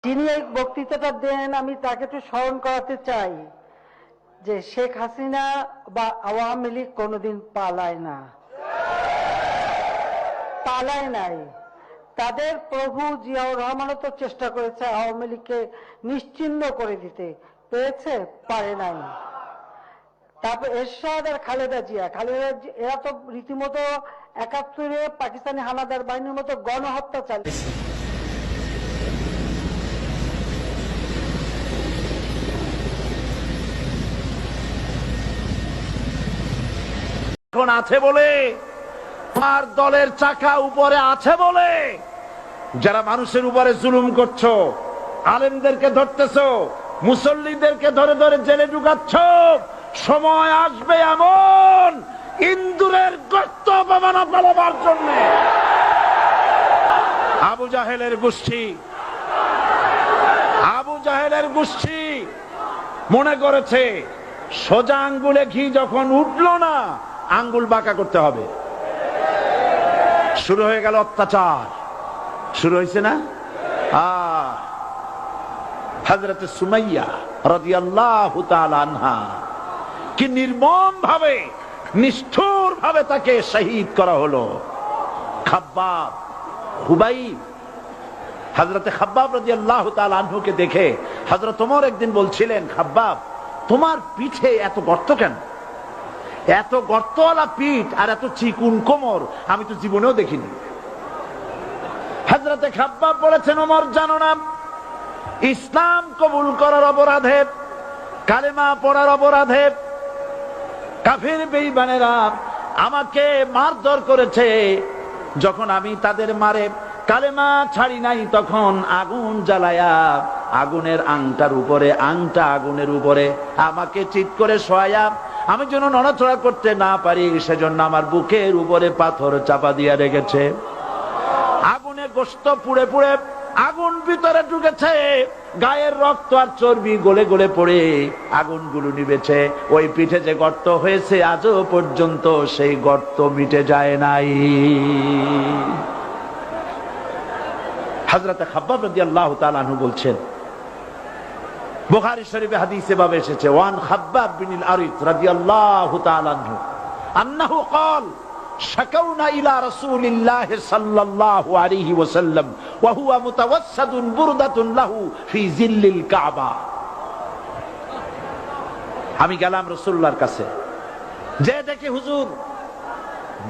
যিনি এই বক্তৃতাটা দেন আমি তাকে একটু স্মরণ করাতে চাই যে শেখ হাসিনা বা আওয়ামী লীগ কোনোদিন পালায় না, পালায় নাই। তাদের প্রভু জিয়াউর রহমানও তো চেষ্টা করেছে আওয়ামী লীগকে নিশ্চিহ্ন করে দিতে, পেরেছে? পারে নাই। তারপর এরশাদ আর খালেদা জিয়া, এরা তো রীতিমতো ৭১-এ পাকিস্তানি হানাদার বাহিনীর মতো গণহত্যা চালিয়েছে। এখন আছে বলে, তোমার দলের চাকা উপরে আছে বলে যারা মানুষের উপরে জুলুম করছো, আলেমদেরকে ধরতেছো, মুসল্লিদেরকে ধরে ধরে জেলে ঢুকাচ্ছ, সময় আসবে এমন ইন্দুরের গর্ত অপমানা পালাবার জন্য আবু জাহেলের গোষ্ঠী মনে করেছে সোজা আঙ্গুলে ঘি যখন উঠলো না, আঙ্গুল বাঁকা করতে হবে। শুরু হয়ে গেল অত্যাচার, শুরু হয়েছে না? হযরত সুমাইয়া রাদিয়াল্লাহু তাআলা আনহা কি নির্মম ভাবে, নিষ্ঠুর ভাবে তাকে শহীদ করা হলো। খাব্বাব, খুবাইব, হযরত খাব্বাব রাদিয়াল্লাহু তাআলা আনহুকে দেখে হযরত ওমর একদিন বলছিলেন, খাব্বাব তোমার পিঠে এত গর্ত কেন? এত গর্তওয়ালা পিঠ আর এত চিকুন কোমর আমি তো জীবনেও দেখিনি। হযরতে খাব্বাব বলেছেন, ওমর জানো না, ইসলাম কবুল করার অপরাধে, কালেমা পড়ার অপরাধে কাফির বেঈমানেরা আমাকে মারধর করেছে। যখন আমি তাদের মারে কালেমা ছাড়ি নাই, তখন আগুন জ্বালায়া আগুনের আংটার উপরে, আগুনের উপরে আমাকে চিৎ করে শোয়ায়া, আমি যেন নড়াচড়া করতে না পারি সেজন্য আমার বুকের উপরে পাথর চাপা দিয়া রেখেছে। আগুনে গোশত পুড়ে পুড়ে আগুন ভিতরে ঢুকেছে, গায়ের রক্ত আর চর্বি গলে গলে পড়ে আগুনগুলো নিভেছে। ওই পিঠে যে গর্ত হয়েছে আজও পর্যন্ত সেই গর্ত মিটে যায় নাই। হযরত খাব্বাব রাদিয়াল্লাহু তাআলা আনহু বলছেন, বুখারী শরীফে হাদিসে ভাবে এসেছে, ওয়ান খাব্বাব বিন আরিত রাদিয়াল্লাহু তাআলা আনহু আন্নাহু قال শাকাউনা ইলা রাসূলিল্লাহ সাল্লাল্লাহু আলাইহি ওয়াসাল্লাম ওয়া হুয়া মুতাওয়াসসাদুন বুরদাতুন লাহু ফি জিল্লিল কাবা। আমি গেলাম রাসূলুল্লাহর কাছে, যে দেখি হুজুর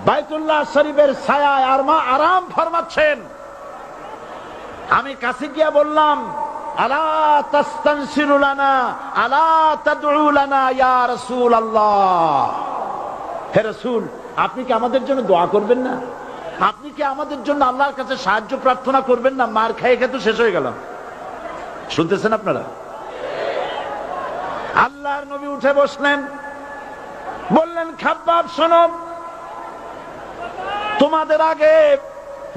বাইতুল্লাহ শরীফের ছায়ায় আরাম ফরমাচ্ছেন। আমি কাছে গিয়ে বললাম, আলা তাস্তানসিরু লানা আলা তাদউ লানা ইয়া রাসূলুল্লাহ, হে রাসূল আপনি কি আমাদের জন্য দোয়া করবেন না? আপনি কি আমাদের জন্য আল্লাহর কাছে সাহায্য প্রার্থনা করবেন না? মার খেয়ে খেয়ে তো শেষ হয়ে গেলাম। শুনতেছেন আপনারা? আল্লাহর নবী উঠে বসলেন, বললেন, খাব্বাব শোনো, তোমাদের আগে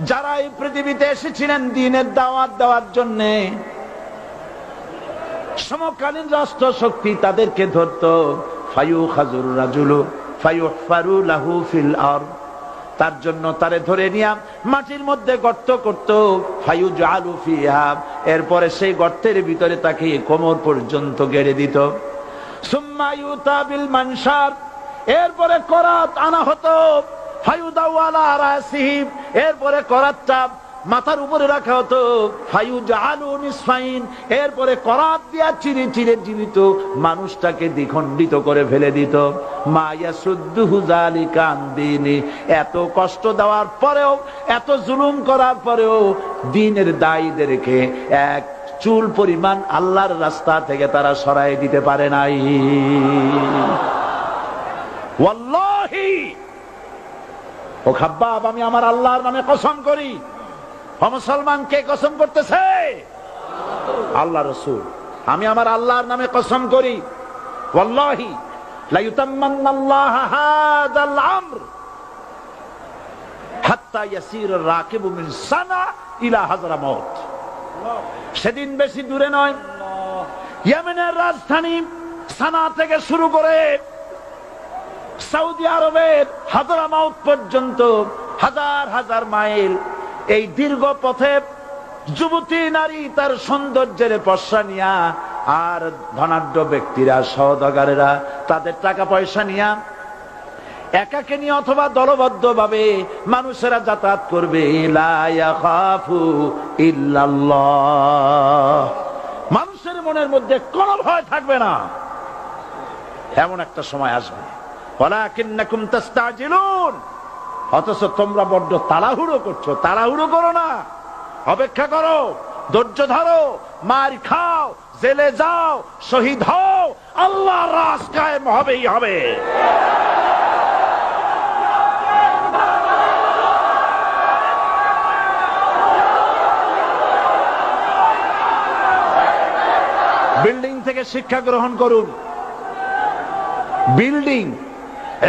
যারা এই পৃথিবীতে এসেছিলেন দ্বীনের দাওয়াত দেওয়ার জন্য, সমকালীন রাষ্ট্র শক্তি তাদেরকে ধরত, ফায়ুখাজুর রাজুলু ফায়ুহফারু লাহু ফিল আরদ, তার জন্য তারে ধরে নিয়া মাটির মধ্যে গর্ত করত, ফায়ুজআলু ফিহা, এরপরে সেই গর্তের ভিতরে তাকে কোমর পর্যন্ত গেড়ে দিত। সুম্মা ইউতা বিল মানশার, এরপরে করাত আনা হতো, ফায়ুদাউ আলা রাসিহি, এরপরে করাতটা মাথার উপরে রাখা হতো, ফায়ুজআলু নিসফাইন, এরপরে করাত দিয়া চিরে চিরে জীবিত মানুষটাকে দ্বিখণ্ডিত করে ফেলে দিত। মা ইয়াসুদ্দুহু যালিকা আন দীনি, এত কষ্ট দেওয়ার পরেও, এত জুলুম করার পরেও দ্বীনের দায়ীদেরকে এক চুল পরিমাণ আল্লাহর রাস্তা থেকে তারা সরাই দিতে পারে নাই। ওয়াল্লাহি, ও খাব্বাব, আমি আমার আল্লাহর নামে কসম করি। ও মুসলমান, কে কসম করতেছে? আল্লাহ রাসূল। আমি আমার আল্লাহর নামে কসম করি, ওয়াল্লাহি লা ইউতাম্মান্নাল্লাহু হাযাল আমর হাত্তা ইয়াসির রাকিবু মিন সানা ইলা হাযরামাউত। সেদিন বেশি দূরে নয়, ইয়েমেনের রাজধানী সানা থেকে শুরু করে সৌদি আরবের হাযরামাউত পর্যন্ত হাজার হাজার মাইল, এই দীর্ঘ পথে যুবতী নারী তার সৌন্দর্যের পশা নিয়া, আর ধনাঢ্য ব্যক্তিরা সওদাগরেরা তাদের টাকা পয়সা নিয়া একাকে নিয়ে অথবা দলবদ্ধ ভাবে মানুষেরা যাতায়াত করবে। লা ইয়াখাফু ইল্লাল্লাহ, মানুষের মনের মধ্যে কোনো ভয় থাকবে না। এমন একটা সময় আসবে, ওয়ালাকিন্নাকুম তাস্তাজিলুন, অথচ তোমরা বড্ড তাড়াহুড়ো করছো। তাড়াহুড়ো করো না, অপেক্ষা করো, ধৈর্য ধরো, মার খাও, জেলে যাও, শহীদ হও, আল্লাহর রাজ কায়েম হবেই হবে। বিল্ডিং থেকে শিক্ষা গ্রহণ করুন। বিল্ডিং,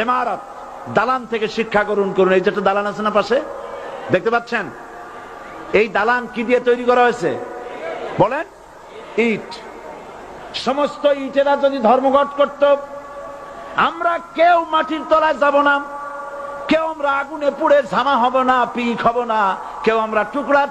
ইমারত, দালান থেকে শিক্ষা গ্রহণ করুন। এই যেটা দালান আছে না পাশে, দেখতে পাচ্ছেন? এই দালান কি দিয়ে তৈরি করা হয়েছে বলেন? ইট। সমস্ত ইটেরা যদি ধর্মঘট করত, আমরা কেউ মাটির তলায় যাব না, কেউ আমরা আগুনে পুড়ে ঝামা হব না, পিক হব না, কেউ আমরা টুকরা